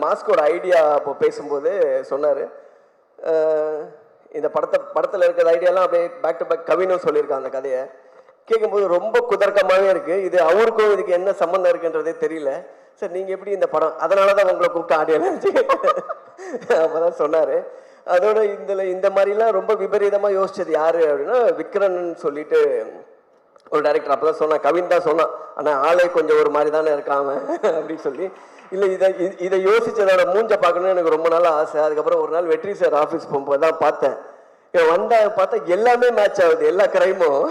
மாஸ்கோட idea அப்போ பேசும்போது சொன்னார், இந்த படத்தில் இருக்கிற ஐடியாலாம் அப்படியே பேக் டு பேக் கவினும் சொல்லியிருக்காங்க. அந்த கதையை கேட்கும்போது ரொம்ப குதர்க்கமாகவே இருக்குது. இது அவருக்கும் இதுக்கு என்ன சம்மந்தம் இருக்குன்றதே தெரியல. சார் நீங்கள் எப்படி இந்த படம், அதனால தான் உங்களை கூப்பிட்டு ஆடியோலாம் இருந்துச்சு அப்போ தான் சொன்னார். அதோட இந்த மாதிரிலாம் ரொம்ப விபரீதமாக யோசிச்சது யார் அப்படின்னா விக்ரன் சொல்லிட்டு ஒரு டைரக்டர். அப்போ தான் சொன்னான், கவின் தான் சொன்னான், ஆனால் ஆளே கொஞ்சம் ஒரு மாதிரி தானே இருக்காம அப்படின்னு சொல்லி. இல்லை இதை யோசிச்சதோட மூஞ்ச பார்க்கணும்னு எனக்கு ரொம்ப நாள் ஆசை. அதுக்கப்புறம் ஒரு நாள் வெற்றி சார் ஆஃபீஸ் போகும்போது தான் பார்த்தேன். பார்த்தா எல்லாமே மேட்ச் ஆகுது, எல்லா கிரைமும்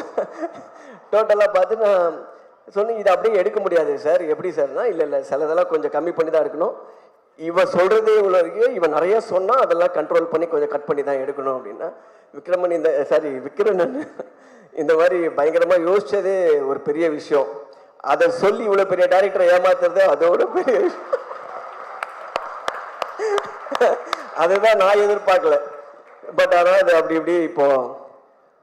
டோட்டலாக பார்த்து நான் சொன்னேன், இதை அப்படியே எடுக்க முடியாது சார். எப்படி சார்னா, இல்லை சிலதெல்லாம் கொஞ்சம் கம்மி பண்ணி தான் எடுக்கணும். இவன் சொல்கிறதே இவ்வளோ இருக்கு, இவன் நிறைய சொன்னால் அதெல்லாம் கண்ட்ரோல் பண்ணி கொஞ்சம் கட் பண்ணி தான் எடுக்கணும் அப்படின்னா விக்ரமன் விக்ரமன் இந்த மாதிரி பயங்கரமாக யோசிச்சதே ஒரு பெரிய விஷயம். அதை சொல்லி இவ்வளோ பெரிய டைரக்டரை ஏமாத்துறது அதோட பெரிய விஷயம். அதுதான் நான் எதிர்பார்க்கல. பட் ஆனால் அது அப்படி இப்படி இப்போ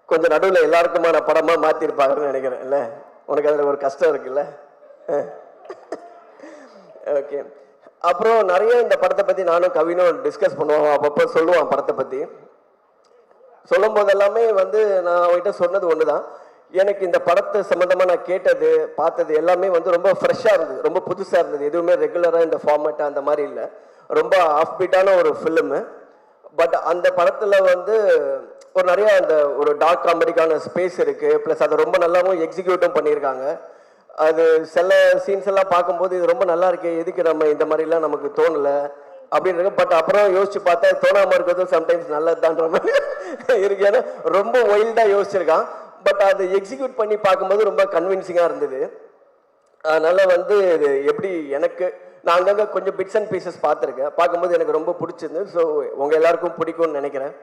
கொஞ்சம் நடுவில் எல்லாருக்குமான படமாக மாற்றிருப்பாங்கன்னு நினைக்கிறேன். இல்லை உனக்கு அதில் ஒரு கஷ்டம் இருக்குல்ல. ஓகே. அப்புறம் நிறைய இந்த படத்தை பற்றி நானும் கவினும் டிஸ்கஸ் பண்ணுவோம். அப்பப்போ சொல்லுவான் படத்தை பற்றி. சொல்லும் போது எல்லாமே நான் அவன்கிட்ட சொன்னது ஒன்று தான், எனக்கு இந்த படத்தை சம்மந்தமாக நான் கேட்டது பார்த்தது எல்லாமே ரொம்ப ஃப்ரெஷ்ஷாக இருந்தது, ரொம்ப புதுசாக இருந்தது. எதுவுமே ரெகுலராக இந்த ஃபார்மேட்டு அந்த மாதிரி இல்லை, ரொம்ப ஆஃப் பீட்டான ஒரு ஃபிலிமு. பட் அந்த படத்தில் ஒரு நிறையா அந்த ஒரு டார்க் காமெடிக்கான ஸ்பேஸ் இருக்குது. ப்ளஸ் அதை ரொம்ப நல்லாவும் எக்ஸிக்யூட்டும் பண்ணியிருக்காங்க. அது சில சீன்ஸ் எல்லாம் பார்க்கும்போது இது ரொம்ப நல்லா இருக்கு, எதுக்கு நம்ம இந்த மாதிரிலாம் நமக்கு தோணலை அப்படின்னு இருக்கு. பட் அப்புறம் யோசிச்சு பார்த்தா தோணாமல் இருக்கிறதும் சம்டைம்ஸ் நல்லது தான்ற மாதிரி இருக்கு. ஏன்னா ரொம்ப வைல்டாக யோசிச்சிருக்கான். பட் அதை எக்ஸிக்யூட் பண்ணி பார்க்கும்போது ரொம்ப கன்வின்சிங்காக இருந்தது. அதனால் இது எப்படி எனக்கு நான் அங்கங்கே கொஞ்சம் பிட்ஸ் அண்ட் பீசஸ் பார்த்துருக்கேன். பார்க்கும்போது எனக்கு ரொம்ப பிடிச்சிருந்து. ஸோ உங்கள் எல்லாருக்கும் பிடிக்கும்னு நினைக்கிறேன்.